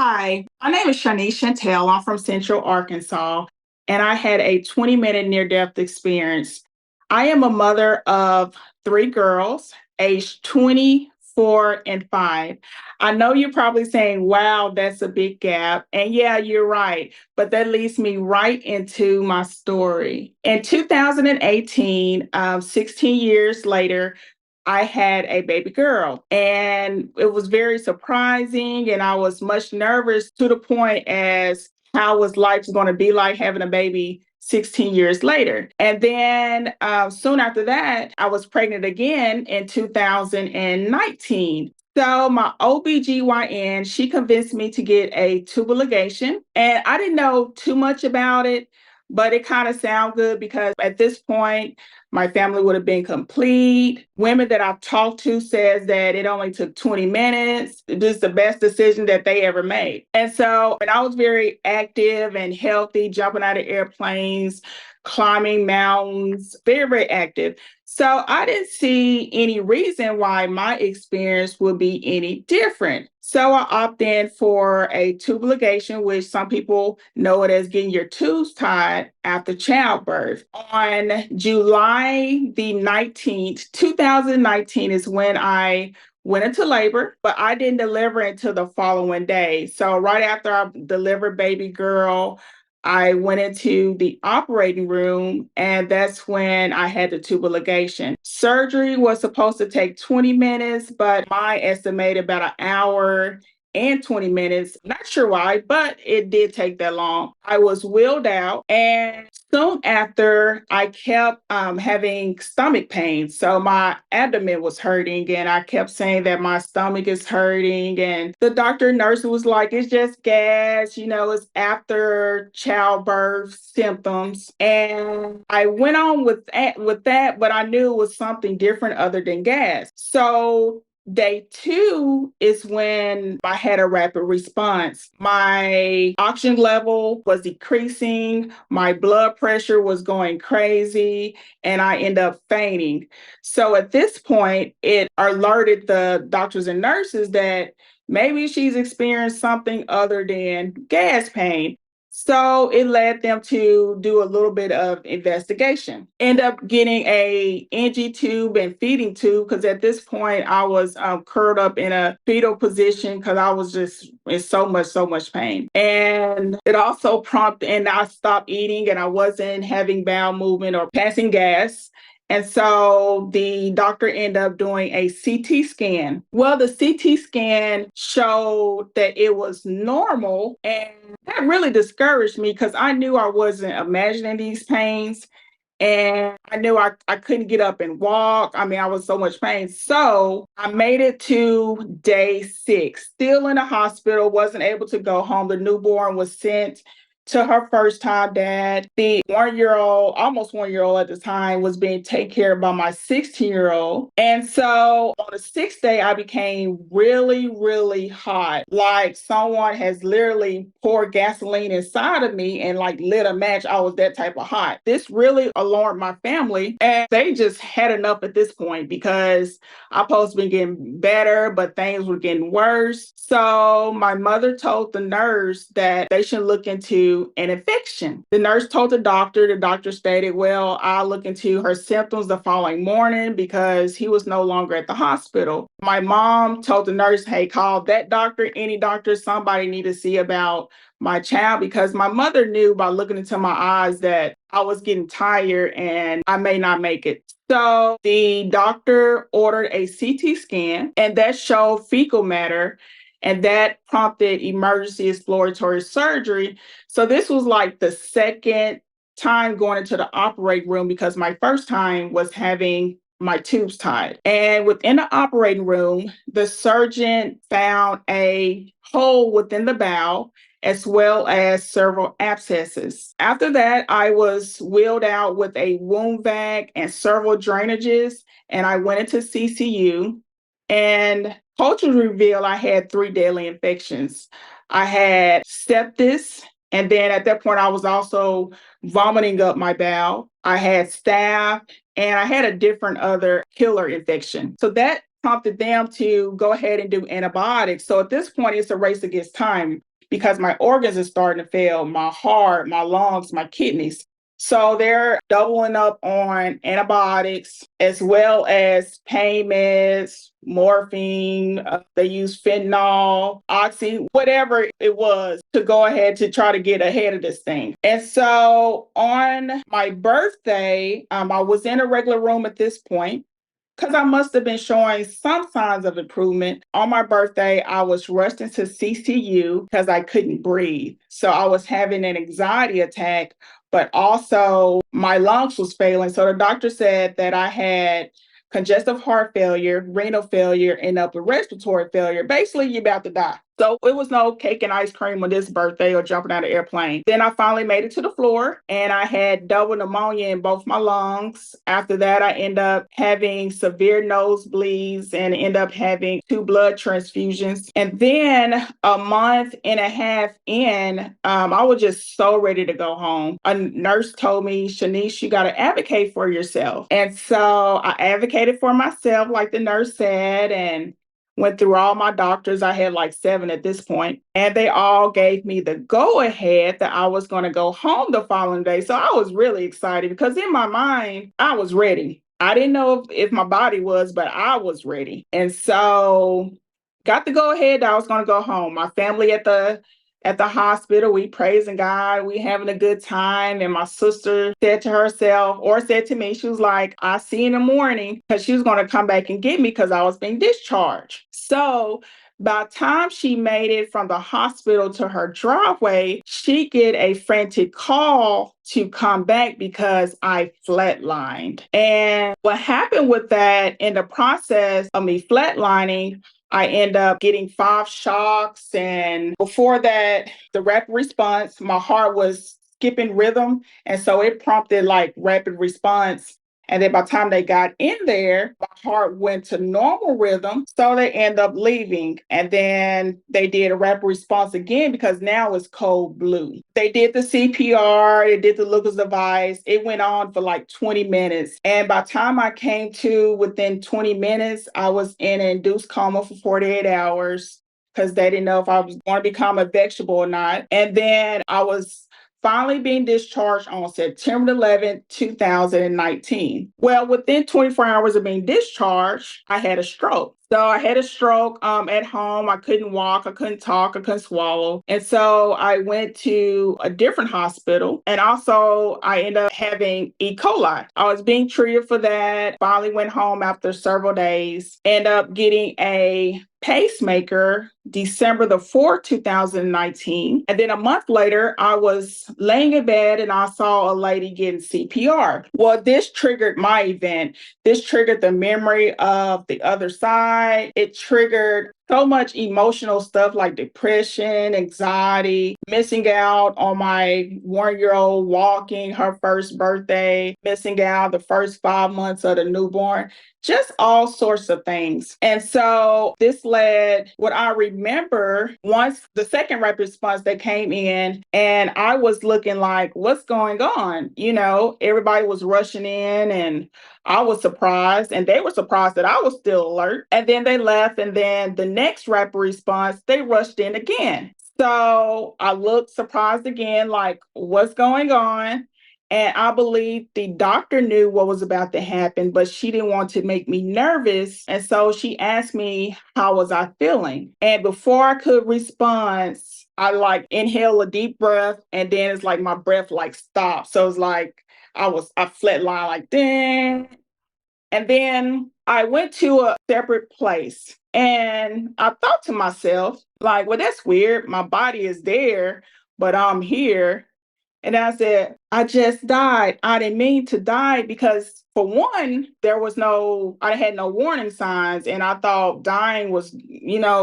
Hi, my name is Shawnise Chantell. I'm from Central Arkansas, and I had a 20-minute near death experience. I am a mother of three girls, aged 20, 4, and 5. I know you're probably saying, wow, that's a big gap. And yeah, you're right. But that leads me right into my story. In 2018, 16 years later, I had a baby girl, and it was very surprising, and I was much nervous to the point as how was life going to be like having a baby 16 years later. And then soon after that, I was pregnant again in 2019. So my OBGYN, she convinced me to get a tubal ligation, and I didn't know too much about it, but it kind of sounded good because at this point, my family would have been complete. Women that I've talked to says that it only took 20 minutes. This is the best decision that they ever made. And so, and I was very active and healthy, jumping out of airplanes, climbing mountains, very, very active. So I didn't see any reason why my experience would be any different. So I opted in for a tubal ligation, which some people know it as getting your tubes tied after childbirth. On July the 19th, 2019 is when I went into labor, but I didn't deliver until the following day. So right after I delivered baby girl, I went into the operating room, and that's when I had the tubal ligation. Surgery was supposed to take 20 minutes, but mine estimated about an hour and 20 minutes. Not sure why, but it did take that long. I was wheeled out, and soon after, I kept having stomach pain. So my abdomen was hurting, and I kept saying that my stomach is hurting. And the doctor nurse was like, it's just gas, it's after childbirth symptoms. And I went on with that, but I knew it was something different other than gas. So day two is when I had a rapid response. My oxygen level was decreasing, my blood pressure was going crazy, and I ended up fainting. So at this point, it alerted the doctors and nurses that maybe she's experienced something other than gas pain. So it led them to do a little bit of investigation. End up getting a NG tube and feeding tube because at this point I was curled up in a fetal position because I was just in so much pain. And it also prompted, and I stopped eating and I wasn't having bowel movement or passing gas. And so the doctor ended up doing a CT scan. Well, the CT scan showed that it was normal. And that really discouraged me because I knew I wasn't imagining these pains. And I knew I couldn't get up and walk. I mean, I was so much pain. So I made it to day 6, still in the hospital, wasn't able to go home. The newborn was sent to her first time dad. The 1-year-old, almost 1-year-old at the time, was being taken care of by my 16-year-old. And so on the 6th day, I became really, really hot. Like someone has literally poured gasoline inside of me and like lit a match. I was that type of hot. This really alarmed my family, and they just had enough at this point because I supposed to be getting better, but things were getting worse. So my mother told the nurse that they should look into an infection. The nurse told the doctor stated, well, I'll look into her symptoms the following morning because he was no longer at the hospital. My mom told the nurse, hey, call that doctor, any doctor, somebody need to see about my child, because my mother knew by looking into my eyes that I was getting tired and I may not make it. So the doctor ordered a CT scan, and that showed fecal matter, and that prompted emergency exploratory surgery. So this was like the second time going into the operating room because my first time was having my tubes tied. And within the operating room, the surgeon found a hole within the bowel as well as several abscesses. After that, I was wheeled out with a wound vac and several drainages, and I went into CCU. And cultures revealed I had 3 deadly infections. I had sepsis, and then at that point, I was also vomiting up my bowel. I had staph, and I had a different other killer infection. So that prompted them to go ahead and do antibiotics. So at this point, it's a race against time. because my organs are starting to fail, my heart, my lungs, my kidneys. So they're doubling up on antibiotics as well as pain meds, morphine. They use fentanyl, oxy, whatever it was to go ahead to try to get ahead of this thing. And so on my birthday, I was in a regular room at this point because I must have been showing some signs of improvement. On my birthday, I was rushed into CCU because I couldn't breathe. So I was having an anxiety attack, but also my lungs was failing. So the doctor said that I had congestive heart failure, renal failure, and upper respiratory failure. Basically, you're about to die. So it was no cake and ice cream on this birthday or jumping out of an airplane. Then I finally made it to the floor and I had double pneumonia in both my lungs. After that, I ended up having severe nosebleeds and end up having 2 blood transfusions. And then a month and a half in, I was just so ready to go home. A nurse told me, Shawnise, you got to advocate for yourself. And so I advocated for myself, like the nurse said, and went through all my doctors. I had like 7 at this point, and they all gave me the go ahead that I was going to go home the following day. So I was really excited because in my mind, I was ready. I didn't know if my body was, but I was ready. And so got the go ahead that I was going to go home. My family at the hospital, we praising God, we having a good time. And my sister said to herself, or said to me, she was like, I see you in the morning, because she was going to come back and get me because I was being discharged. So by the time she made it from the hospital to her driveway, she get a frantic call to come back because I flatlined. And what happened with that, in the process of me flatlining, I end up getting 5 shocks. And before that, the rapid response, my heart was skipping rhythm. And so it prompted like rapid response. And then by the time they got in there, my heart went to normal rhythm. So they end up leaving. And then they did a rapid response again because now it's cold blue. They did the CPR, they did the Lucas device. It went on for like 20 minutes. And by the time I came to within 20 minutes, I was in an induced coma for 48 hours because they didn't know if I was going to become a vegetable or not. And then I was finally being discharged on September 11th, 2019. Well, within 24 hours of being discharged, I had a stroke. So I had a stroke at home. I couldn't walk, I couldn't talk, I couldn't swallow. And so I went to a different hospital. And also I ended up having E. coli. I was being treated for that. Finally went home after several days. Ended up getting a pacemaker December the 4th, 2019. And then a month later, I was laying in bed and I saw a lady getting CPR. Well, this triggered my event. This triggered the memory of the other side. It triggered so much emotional stuff like depression, anxiety, missing out on my 1-year-old walking her first birthday, missing out the first 5 months of the newborn, just all sorts of things. And so this led, what I remember, once the second rapid response that came in, and I was looking like, what's going on? You know, everybody was rushing in and I was surprised, and they were surprised that I was still alert. And then they left, and then the next rapid response, they rushed in again. So I looked surprised again, like, what's going on? And I believe the doctor knew what was about to happen, but she didn't want to make me nervous. And so she asked me, how was I feeling? And before I could respond, I like inhale a deep breath, and then it's like my breath like stopped. So it's like I flatlined like ding. And then I went to a separate place and I thought to myself, like, well, that's weird. My body is there, but I'm here. And I said, I just died. I didn't mean to die because, for one, I had no warning signs. And I thought dying was,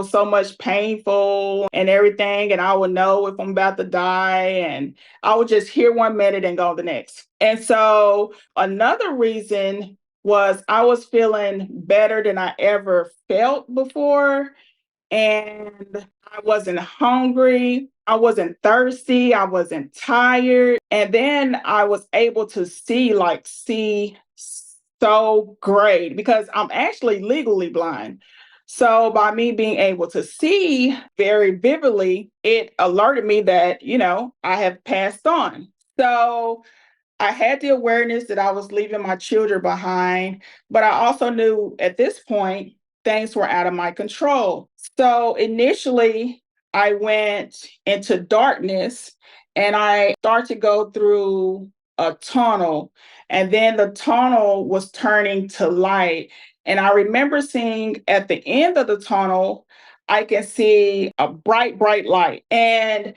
so much painful and everything. And I would know if I'm about to die. And I would just hear 1 minute and go the next. And so another reason was I was feeling better than I ever felt before. And I wasn't hungry. I wasn't thirsty. I wasn't tired. And then I was able to see so great because I'm actually legally blind. So by me being able to see very vividly, it alerted me that, I have passed on. So I had the awareness that I was leaving my children behind, but I also knew at this point things were out of my control. So initially, I went into darkness and I started to go through a tunnel, and then the tunnel was turning to light. And I remember seeing at the end of the tunnel, I can see a bright, bright light. And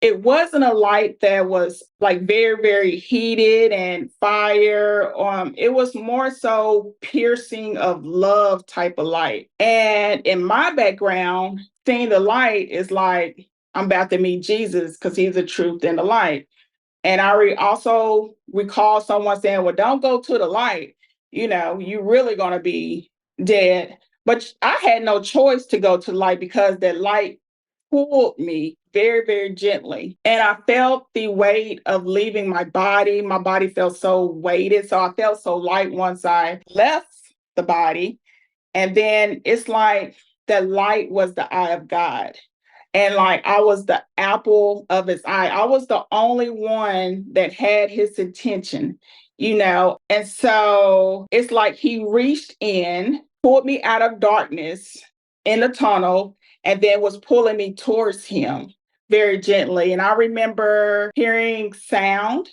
it wasn't a light that was like very, very heated and fire. It was more so piercing of love type of light. And in my background, seeing the light is like I'm about to meet Jesus because he's the truth and the light. And I also recall someone saying, well, don't go to the light. You're really going to be dead. But I had no choice to go to the light because that light pulled me very, very gently. And I felt the weight of leaving my body. My body felt so weighted. So I felt so light once I left the body. And then it's like the light was the eye of God. And like I was the apple of his eye. I was the only one that had his attention. And so it's like he reached in, pulled me out of darkness in the tunnel, and then was pulling me towards him very gently. And I remember hearing sound,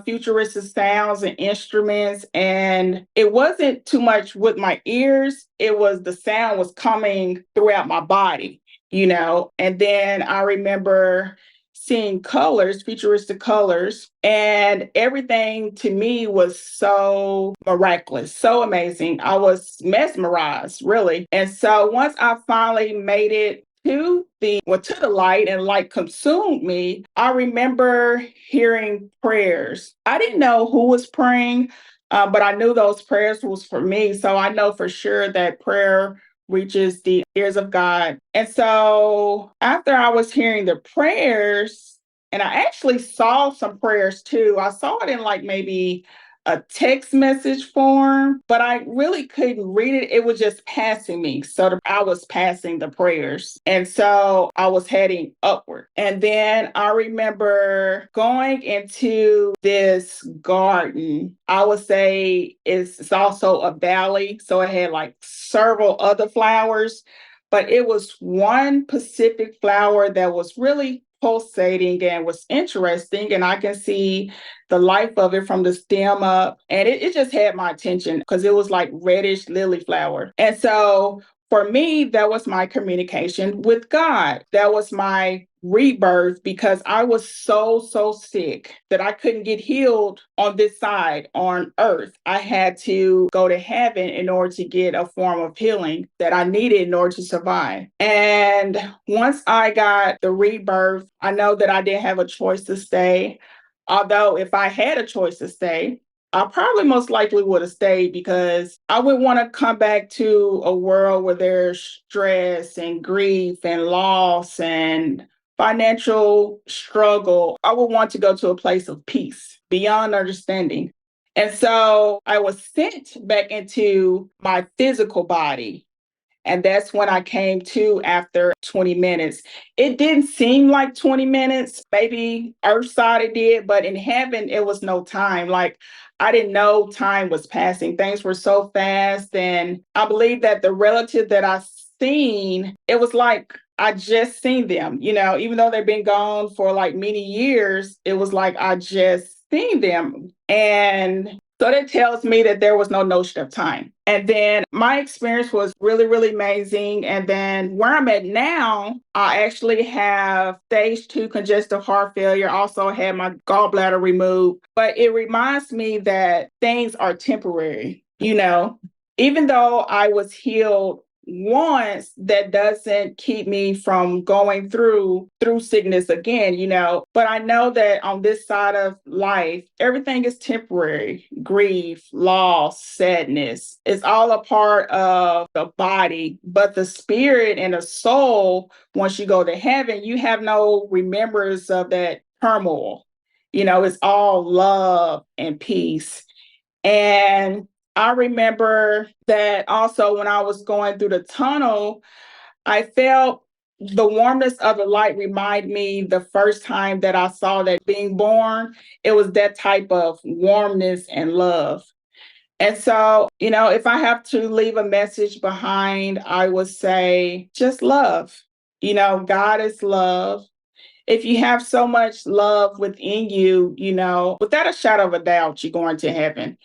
futuristic sounds and instruments. And it wasn't too much with my ears, it was the sound was coming throughout my body. And then I remember seeing colors, futuristic colors, and everything to me was so miraculous, so amazing. I was mesmerized, really. And so once I finally made it to the light and light consumed me, I remember hearing prayers. I didn't know who was praying, but I knew those prayers was for me. So I know for sure that prayer reaches the ears of God. And so after I was hearing the prayers, and I actually saw some prayers too, I saw it in like maybe a text message form, but I really couldn't read it. It was just passing me. So I was passing the prayers. And so I was heading upward. And then I remember going into this garden. I would say it's also a valley. So it had like several other flowers, but it was one specific flower that was really pulsating and was interesting. And I can see the life of it from the stem up. And it just had my attention because it was like reddish lily flower. And so for me, that was my communication with God. That was my rebirth because I was so, so sick that I couldn't get healed on this side on earth. I had to go to heaven in order to get a form of healing that I needed in order to survive. And once I got the rebirth, I know that I didn't have a choice to stay. Although if I had a choice to stay, I probably most likely would have stayed because I would want to come back to a world where there's stress and grief and loss and financial struggle. I would want to go to a place of peace beyond understanding. And so I was sent back into my physical body, and that's when I came to after 20 minutes. It didn't seem like 20 minutes, maybe earthside it did, but in heaven, it was no time. Like I didn't know time was passing. Things were so fast. And I believe that the relative that I seen, it was like I just seen them, even though they've been gone for like many years, it was like I just seen them. And so that tells me that there was no notion of time. And then my experience was really, really amazing. And then where I'm at now, I actually have stage 2 congestive heart failure, also had my gallbladder removed. But it reminds me that things are temporary, even though I was healed once, that doesn't keep me from going through sickness again. But I know that on this side of life, everything is temporary. Grief, loss, sadness, it's all a part of the body. But the spirit and the soul, once you go to heaven, you have no remembrance of that turmoil. It's all love and peace. And I remember that also when I was going through the tunnel, I felt the warmness of the light remind me the first time that I saw that being born, it was that type of warmness and love. And so, if I have to leave a message behind, I would say just love. God is love. If you have so much love within you, without a shadow of a doubt, you're going to heaven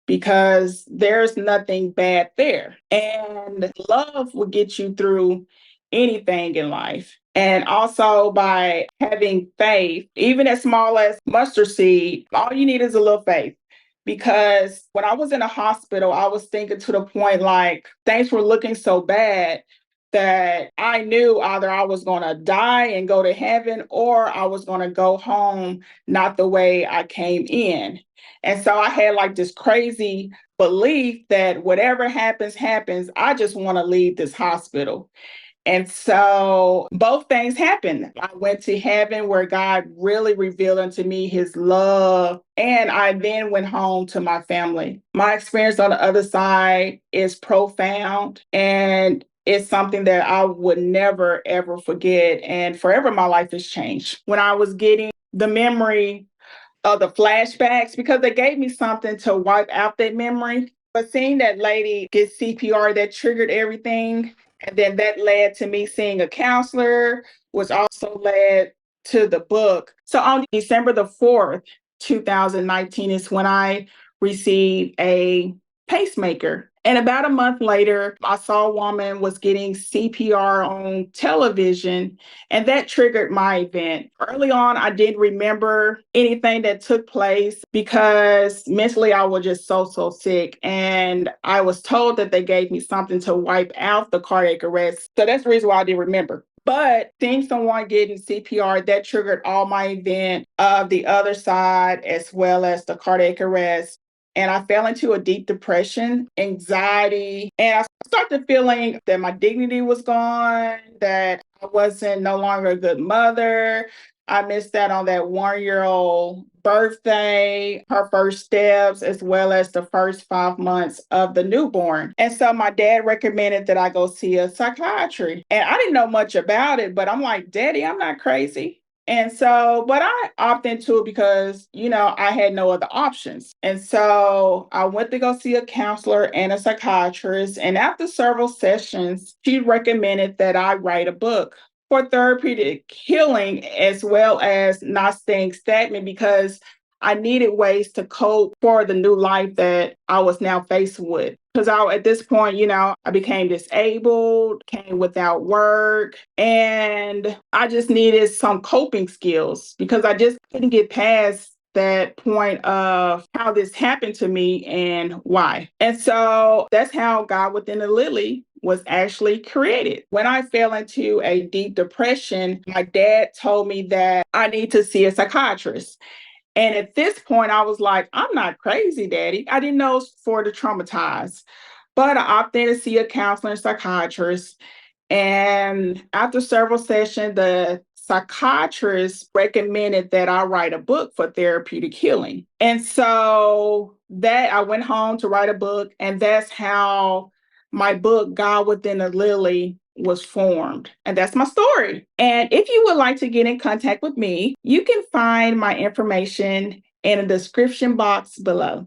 because there's nothing bad there. And love will get you through anything in life. And also by having faith, even as small as mustard seed, all you need is a little faith. Because when I was in a hospital, I was thinking to the point like things were looking so bad that I knew either I was going to die and go to heaven or I was going to go home not the way I came in. And so I had like this crazy belief that whatever happens, happens. I just want to leave this hospital. And so both things happened. I went to heaven where God really revealed unto me his love. And I then went home to my family. My experience on the other side is profound and it's something that I would never, ever forget. And forever my life has changed. When I was getting the memory of the flashbacks, because they gave me something to wipe out that memory. But seeing that lady get CPR, that triggered everything. And then that led to me seeing a counselor, which also led to the book. So on December the 4th, 2019 is when I received a pacemaker. And about a month later, I saw a woman was getting CPR on television, and that triggered my event. Early on, I didn't remember anything that took place because mentally I was just so sick. And I was told that they gave me something to wipe out the cardiac arrest. So that's the reason why I didn't remember. But seeing someone getting CPR, that triggered all my event of the other side as well as the cardiac arrest. And I fell into a deep depression, anxiety, and I started feeling that my dignity was gone, that I wasn't no longer a good mother. I missed out on that 1-year-old birthday, her first steps, as well as the first 5 months of the newborn. And so my dad recommended that I go see a psychiatry. And I didn't know much about it, but I'm like, Daddy, I'm not crazy. And so, but I opted into it because, I had no other options. And so I went to go see a counselor and a psychiatrist. And after several sessions, she recommended that I write a book for therapeutic healing as well as not staying stagnant because I needed ways to cope for the new life that I was now faced with. Because at this point, I became disabled, came without work, and I just needed some coping skills because I just couldn't get past that point of how this happened to me and why. And so that's how God Within the Lily was actually created. When I fell into a deep depression, my dad told me that I need to see a psychiatrist. And at this point, I was like, I'm not crazy, Daddy. I didn't know it's for the traumatized, but I opted in to see a counselor and psychiatrist. And after several sessions, the psychiatrist recommended that I write a book for therapeutic healing. And so that I went home to write a book, and that's how my book, God Within a Lily, was formed. And that's my story. And if you would like to get in contact with me, you can find my information in the description box below.